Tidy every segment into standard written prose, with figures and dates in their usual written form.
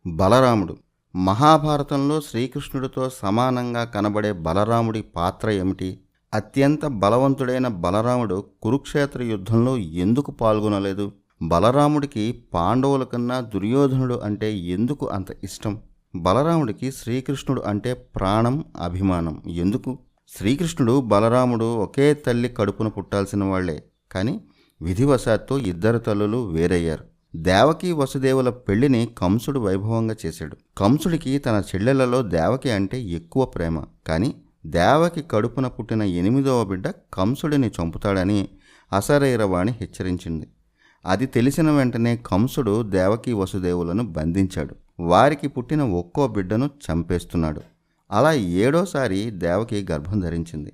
బలరాముడు. మహాభారతంలో శ్రీకృష్ణుడితో సమానంగా కనబడే బలరాముడి పాత్ర ఏమిటి? అత్యంత బలవంతుడైన బలరాముడు కురుక్షేత్ర యుద్ధంలో ఎందుకు పాల్గొనలేదు? బలరాముడికి పాండవుల కన్నా దుర్యోధనుడు అంటే ఎందుకు అంత ఇష్టం? బలరాముడికి శ్రీకృష్ణుడు అంటే ప్రాణం, అభిమానం ఎందుకు? శ్రీకృష్ణుడు, బలరాముడు ఒకే తల్లి కడుపున పుట్టాల్సిన వాళ్లే, కానీ విధివశాత్తు ఇద్దరు తల్లులు వేరయ్యారు. దేవకి వసుదేవుల పెళ్లిని కంసుడు వైభవంగా చేశాడు. కంసుడికి తన చెల్లెలలో దేవకి అంటే ఎక్కువ ప్రేమ. కానీ దేవకి కడుపున పుట్టిన 8వ బిడ్డ కంసుడిని చంపుతాడని అశరీరవాణి హెచ్చరించింది. అది తెలిసిన వెంటనే కంసుడు దేవకి వసుదేవులను బంధించాడు. వారికి పుట్టిన ఒక్కో బిడ్డను చంపేస్తున్నాడు. అలా 7వసారి దేవకి గర్భం ధరించింది.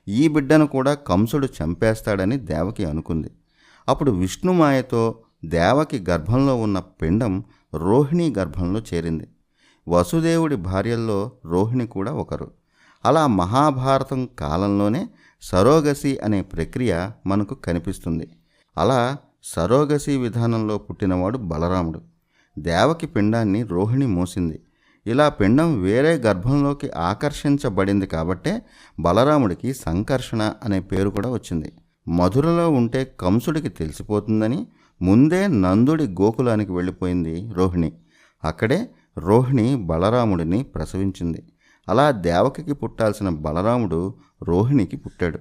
ఈ బిడ్డను కూడా కంసుడు చంపేస్తాడని దేవకి అనుకుంది. అప్పుడు విష్ణుమాయతో దేవకి గర్భంలో ఉన్న పిండం రోహిణి గర్భంలో చేరింది. వసుదేవుడి భార్యల్లో రోహిణి కూడా ఒకరు. అలా మహాభారతం కాలంలోనే సరోగసి అనే ప్రక్రియ మనకు కనిపిస్తుంది. అలా సరోగసి విధానంలో పుట్టినవాడు బలరాముడు. దేవకి పిండాన్ని రోహిణి మోసింది. ఇలా పిండం వేరే గర్భంలోకి ఆకర్షించబడింది కాబట్టే బలరాముడికి సంకర్షణ అనే పేరు కూడా వచ్చింది. మధురలో ఉంటే కంసుడికి తెలిసిపోతుందని ముందే నందుడి గోకులానికి వెళ్ళిపోయింది రోహిణి. అక్కడే రోహిణి బలరాముడిని ప్రసవించింది. అలా దేవకికి పుట్టాల్సిన బలరాముడు రోహిణికి పుట్టాడు.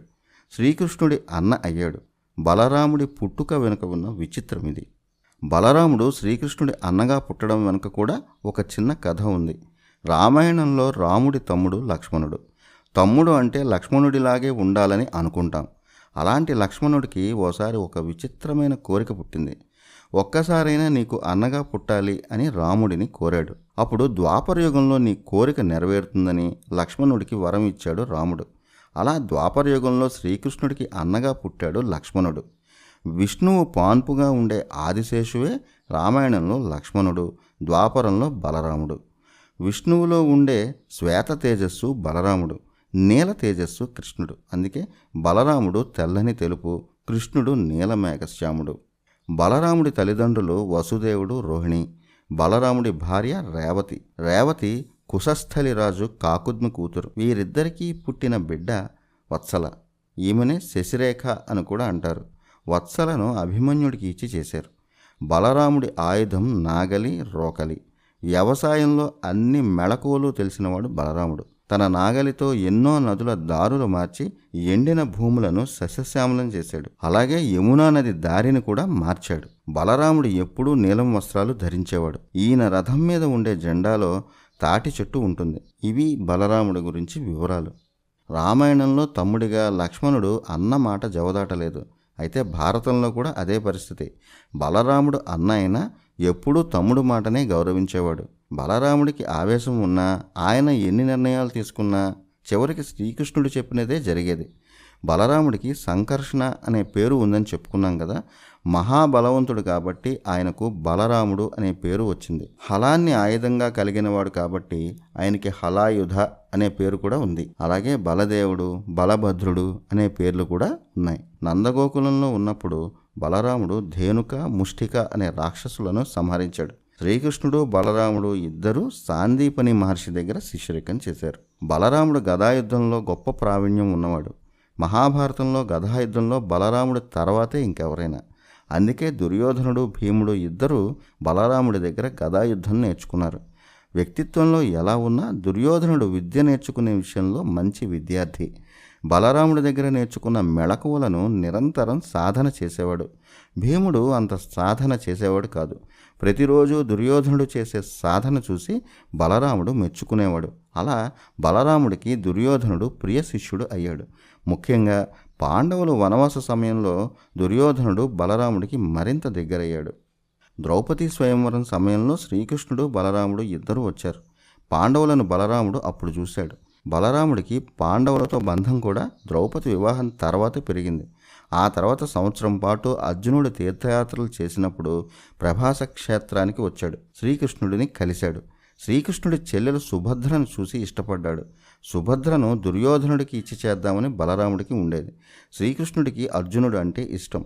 శ్రీకృష్ణుడి అన్న అయ్యాడు. బలరాముడి పుట్టుక వెనుక ఉన్న విచిత్రం ఇది. బలరాముడు శ్రీకృష్ణుడి అన్నగా పుట్టడం వెనుక కూడా ఒక చిన్న కథ ఉంది. రామాయణంలో రాముడి తమ్ముడు లక్ష్మణుడు. తమ్ముడు అంటే లక్ష్మణుడిలాగే ఉండాలని అనుకుంటాం. అలాంటి లక్ష్మణుడికి ఓసారి ఒక విచిత్రమైన కోరిక పుట్టింది. ఒక్కసారైనా నీకు అన్నగా పుట్టాలి అని రాముడిని కోరాడు. అప్పుడు ద్వాపరయుగంలో నీ కోరిక నెరవేరుతుందని లక్ష్మణుడికి వరం ఇచ్చాడు రాముడు. అలా ద్వాపరయుగంలో శ్రీకృష్ణుడికి అన్నగా పుట్టాడు లక్ష్మణుడు. విష్ణువు పాన్పుగా ఉండే ఆదిశేషువే రామాయణంలో లక్ష్మణుడు, ద్వాపరంలో బలరాముడు. విష్ణువులో ఉండే శ్వేత తేజస్సు బలరాముడు, నీల తేజస్సు కృష్ణుడు. అందుకే బలరాముడు తెల్లని తెలుపు, కృష్ణుడు నీలమేఘశ్యాముడు. బలరాముడి తల్లిదండ్రులు వసుదేవుడు, రోహిణి. బలరాముడి భార్య రేవతి. రేవతి కుశస్థలి రాజు కాకుద్మి కూతురు. వీరిద్దరికీ పుట్టిన బిడ్డ వత్సల. ఈమెనే శశిరేఖ అని కూడా అంటారు. వత్సలను అభిమన్యుడికి ఇచ్చి చేశారు. బలరాముడి ఆయుధం నాగలి, రోకలి. వ్యవసాయంలో అన్ని మెళకువలు తెలిసినవాడు బలరాముడు. తన నాగలితో ఎన్నో నదుల దారులు మార్చి ఎండిన భూములను సస్యశ్యామలం చేశాడు. అలాగే యమునా నది దారిని కూడా మార్చాడు. బలరాముడు ఎప్పుడూ నీలం వస్త్రాలు ధరించేవాడు. ఈయన రథం మీద ఉండే జెండాలో తాటి చెట్టు ఉంటుంది. ఇవి బలరాముడి గురించి వివరాలు. రామాయణంలో తమ్ముడిగా లక్ష్మణుడు అన్న మాట జవదాటలేదు. అయితే భారతంలో కూడా అదే పరిస్థితి. బలరాముడు అన్న అయినా ఎప్పుడూ తమ్ముడు మాటనే గౌరవించేవాడు. బలరాముడికి ఆవేశం ఉన్నా, ఆయన ఎన్ని నిర్ణయాలు తీసుకున్నా చివరికి శ్రీకృష్ణుడు చెప్పినదే జరిగేది. బలరాముడికి సంకర్షణ అనే పేరు ఉందని చెప్పుకున్నాం కదా. మహాబలవంతుడు కాబట్టి ఆయనకు బలరాముడు అనే పేరు వచ్చింది. హలాన్ని ఆయుధంగా కలిగినవాడు కాబట్టి ఆయనకి హలాయుధ అనే పేరు కూడా ఉంది. అలాగే బలదేవుడు, బలభద్రుడు అనే పేర్లు కూడా ఉన్నాయి. నందగోకులంలో ఉన్నప్పుడు బలరాముడు ధేనుక, ముష్టిక అనే రాక్షసులను సంహరించాడు. శ్రీకృష్ణుడు, బలరాముడు ఇద్దరూ సాందీపని మహర్షి దగ్గర శిష్యరికం చేశారు. బలరాముడు గదాయుద్ధంలో గొప్ప ప్రావీణ్యం ఉన్నవాడు. మహాభారతంలో గదాయుద్ధంలో బలరాముడి తర్వాతే ఇంకెవరైనా. అందుకే దుర్యోధనుడు, భీముడు ఇద్దరూ బలరాముడి దగ్గర గదాయుద్ధం నేర్చుకున్నారు. వ్యక్తిత్వంలో ఎలా ఉన్నా దుర్యోధనుడు విద్య నేర్చుకునే విషయంలో మంచి విద్యార్థి. బలరాముడి దగ్గర నేర్చుకున్న మెళకువలను నిరంతరం సాధన చేసేవాడు. భీముడు అంత సాధన చేసేవాడు కాదు. ప్రతిరోజు దుర్యోధనుడు చేసే సాధన చూసి బలరాముడు మెచ్చుకునేవాడు. అలా బలరాముడికి దుర్యోధనుడు ప్రియ శిష్యుడు అయ్యాడు. ముఖ్యంగా పాండవులు వనవాస సమయంలో దుర్యోధనుడు బలరాముడికి మరింత దగ్గరయ్యాడు. ద్రౌపది స్వయంవరం సమయంలో శ్రీకృష్ణుడు, బలరాముడు ఇద్దరూ వచ్చారు. పాండవులను బలరాముడు అప్పుడు చూశాడు. బలరాముడికి పాండవులతో బంధం కూడా ద్రౌపది వివాహం తర్వాత పెరిగింది. ఆ తర్వాత సంవత్సరం పాటు అర్జునుడు తీర్థయాత్రలు చేసినప్పుడు ప్రభాస క్షేత్రానికి వచ్చాడు. శ్రీకృష్ణుడిని కలిశాడు. శ్రీకృష్ణుడి చెల్లెలు సుభద్రను చూసి ఇష్టపడ్డాడు. సుభద్రను దుర్యోధనుడికి ఇచ్చి చేద్దామని బలరాముడికి ఉండేది. శ్రీకృష్ణుడికి అర్జునుడు అంటే ఇష్టం.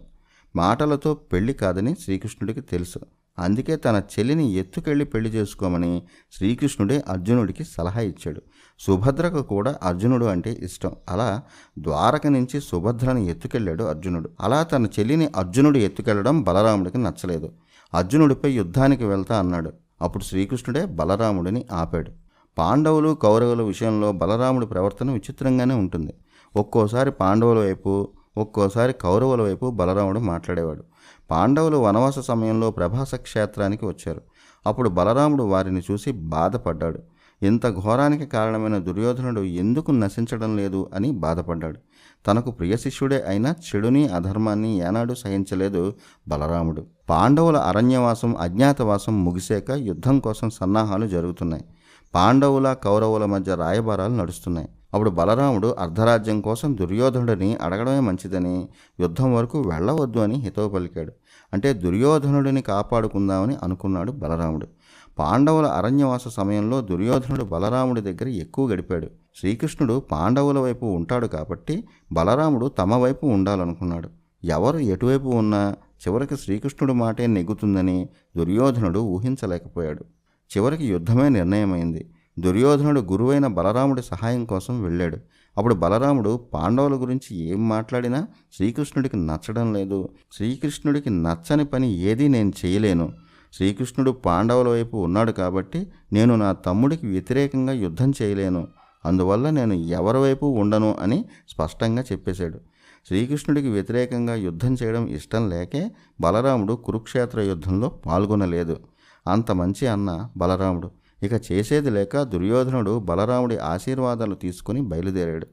మాటలతో పెళ్లి కాదని శ్రీకృష్ణుడికి తెలుసు. అందుకే తన చెల్లిని ఎత్తుకెళ్ళి పెళ్లి చేసుకోమని శ్రీకృష్ణుడే అర్జునుడికి సలహా ఇచ్చాడు. సుభద్రకు కూడా అర్జునుడు అంటే ఇష్టం. అలా ద్వారక నుంచి సుభద్రను ఎత్తుకెళ్ళాడు అర్జునుడు. అలా తన చెల్లిని అర్జునుడు ఎత్తుకెళ్లడం బలరాముడికి నచ్చలేదు. అర్జునుడిపై యుద్ధానికి వెళ్తా అన్నాడు. అప్పుడు శ్రీకృష్ణుడే బలరాముడిని ఆపాడు. పాండవులు కౌరవుల విషయంలో బలరాముడి ప్రవర్తన విచిత్రంగానే ఉంటుంది. ఒక్కోసారి పాండవుల వైపు, ఒక్కోసారి కౌరవుల వైపు బలరాముడు మాట్లాడేవాడు. పాండవులు వనవాస సమయంలో ప్రభాస క్షేత్రానికి వచ్చారు. అప్పుడు బలరాముడు వారిని చూసి బాధపడ్డాడు. ఇంత ఘోరానికి కారణమైన దుర్యోధనుడు ఎందుకు నశించడం లేదు అని బాధపడ్డాడు. తనకు ప్రియ శిష్యుడే అయినా చెడుని అధర్మాన్ని ఏనాడు సహించలేదు బలరాముడు. పాండవుల అరణ్యవాసం అజ్ఞాతవాసం ముగిసాక యుద్ధం కోసం సన్నాహాలు జరుగుతున్నాయి. పాండవుల కౌరవుల మధ్య రాయబారాలు నడుస్తున్నాయి. అప్పుడు బలరాముడు అర్ధరాజ్యం కోసం దుర్యోధనుడిని అడగడమే మంచిదని, యుద్ధం వరకు వెళ్ళవద్దు అని హితవు పలికాడు. అంటే దుర్యోధనుడిని కాపాడుకుందామని అనుకున్నాడు బలరాముడు. పాండవుల అరణ్యవాస సమయంలో దుర్యోధనుడు బలరాముడి దగ్గర ఎక్కువ గడిపాడు. శ్రీకృష్ణుడు పాండవుల వైపు ఉంటాడు కాబట్టి బలరాముడు తమ వైపు ఉండాలనుకున్నాడు. ఎవరు ఎటువైపు ఉన్నా చివరికి శ్రీకృష్ణుడి మాటే నెగ్గుతుందని దుర్యోధనుడు ఊహించలేకపోయాడు. చివరికి యుద్ధమే నిర్ణయమైంది. దుర్యోధనుడు గురువైన బలరాముడి సహాయం కోసం వెళ్ళాడు. అప్పుడు బలరాముడు పాండవుల గురించి ఏం మాట్లాడినా శ్రీకృష్ణుడికి నచ్చడం లేదు. శ్రీకృష్ణుడికి నచ్చని పని ఏదీ నేను చేయలేను. శ్రీకృష్ణుడు పాండవుల వైపు ఉన్నాడు కాబట్టి నేను నా తమ్ముడికి వ్యతిరేకంగా యుద్ధం చేయలేను. అందువల్ల నేను ఎవరి వైపు ఉండను అని స్పష్టంగా చెప్పేశాడు. శ్రీకృష్ణుడికి వ్యతిరేకంగా యుద్ధం చేయడం ఇష్టం లేకే బలరాముడు కురుక్షేత్ర యుద్ధంలో పాల్గొనలేదు. అంత మంచి అన్న బలరాముడు. ఇక చేసేది లేక దుర్యోధనుడు బలరాముడి ఆశీర్వాదాలు తీసుకుని బయలుదేరాడు.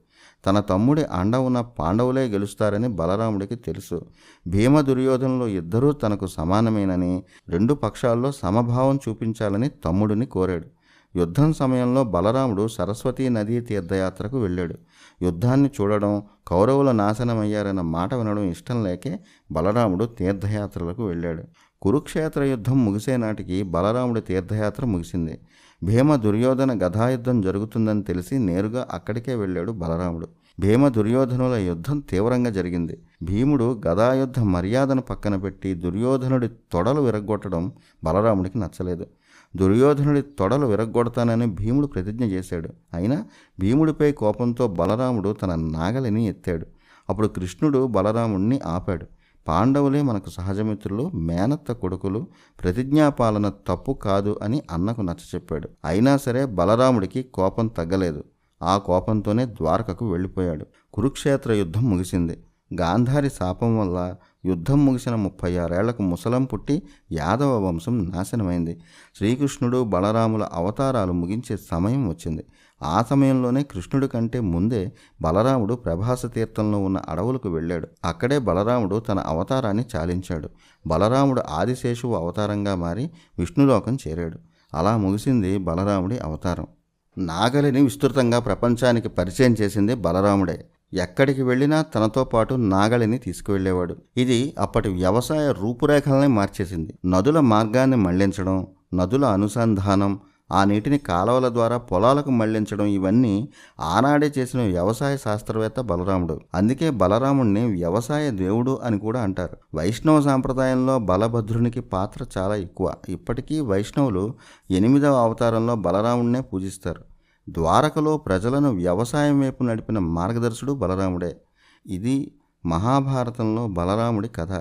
తన తమ్ముడి అండ ఉన్న పాండవులే గెలుస్తారని బలరాముడికి తెలుసు. భీమ దుర్యోధనులు ఇద్దరూ తనకు సమానమేనని, రెండు పక్షాల్లో సమభావం చూపించాలని తమ్ముడిని కోరాడు. యుద్ధం సమయంలో బలరాముడు సరస్వతీ నదీ తీర్థయాత్రకు వెళ్ళాడు. యుద్ధాన్ని చూడడం, కౌరవుల నాశనమయ్యారన్న మాట వినడం ఇష్టం లేకే బలరాముడు తీర్థయాత్రలకు వెళ్ళాడు. కురుక్షేత్ర యుద్ధం ముగిసే నాటికి బలరాముడి తీర్థయాత్ర ముగిసింది. భీమ దుర్యోధన గదాయుద్ధం జరుగుతుందని తెలిసి నేరుగా అక్కడికే వెళ్ళాడు బలరాముడు. భీమ దుర్యోధనుల యుద్ధం తీవ్రంగా జరిగింది. భీముడు గదాయుద్ధ మర్యాదను పక్కన పెట్టి దుర్యోధనుడి తొడలు విరగ్గొట్టడం బలరాముడికి నచ్చలేదు. దుర్యోధనుడి తొడలు విరగ్గొడతానని భీముడు ప్రతిజ్ఞ చేశాడు. అయినా భీముడిపై కోపంతో బలరాముడు తన నాగలిని ఎత్తాడు. అప్పుడు కృష్ణుడు బలరాముడిని ఆపాడు. పాండవులే మనకు సహజమిత్రులు, మేనత్త కొడుకులు, ప్రతిజ్ఞాపాలన తప్పు కాదు అని అన్నకు నచ్చచెప్పాడు. అయినా సరే బలరాముడికి కోపం తగ్గలేదు. ఆ కోపంతోనే ద్వారకకు వెళ్ళిపోయాడు. కురుక్షేత్ర యుద్ధం ముగిసింది. గాంధారి శాపం వల్ల యుద్ధం ముగిసిన 36 ఏళ్లకు ముసలం పుట్టి యాదవ వంశం నాశనమైంది. శ్రీకృష్ణుడు బలరాముల అవతారాలు ముగించే సమయం వచ్చింది. ఆ సమయంలోనే కృష్ణుడి కంటే ముందే బలరాముడు ప్రభాస తీర్థంలో ఉన్న అడవులకు వెళ్ళాడు. అక్కడే బలరాముడు తన అవతారాన్ని చాలించాడు. బలరాముడు ఆదిశేషువు అవతారంగా మారి విష్ణులోకం చేరాడు. అలా ముగిసింది బలరాముడి అవతారం. నాగలిని విస్తృతంగా ప్రపంచానికి పరిచయం చేసింది బలరాముడే. ఎక్కడికి వెళ్ళినా తనతో పాటు నాగలిని తీసుకువెళ్ళేవాడు. ఇది అప్పటి వ్యవసాయ రూపురేఖల్ని మార్చేసింది. నదుల మార్గాన్ని మళ్లించడం, నదుల అనుసంధానం, ఆ నీటిని కాలువల ద్వారా పొలాలకు మళ్లించడం, ఇవన్నీ ఆనాడే చేసిన వ్యవసాయ శాస్త్రవేత్త బలరాముడు. అందుకే బలరాముడిని వ్యవసాయ దేవుడు అని కూడా అంటారు. వైష్ణవ సాంప్రదాయంలో బలభద్రునికి పాత్ర చాలా ఎక్కువ. ఇప్పటికీ వైష్ణవులు 8వ అవతారంలో బలరాముడినే పూజిస్తారు. ద్వారకలో ప్రజలను వ్యవసాయం వైపు నడిపిన మార్గదర్శుడు బలరాముడే. ఇది మహాభారతంలో బలరాముడి కథ.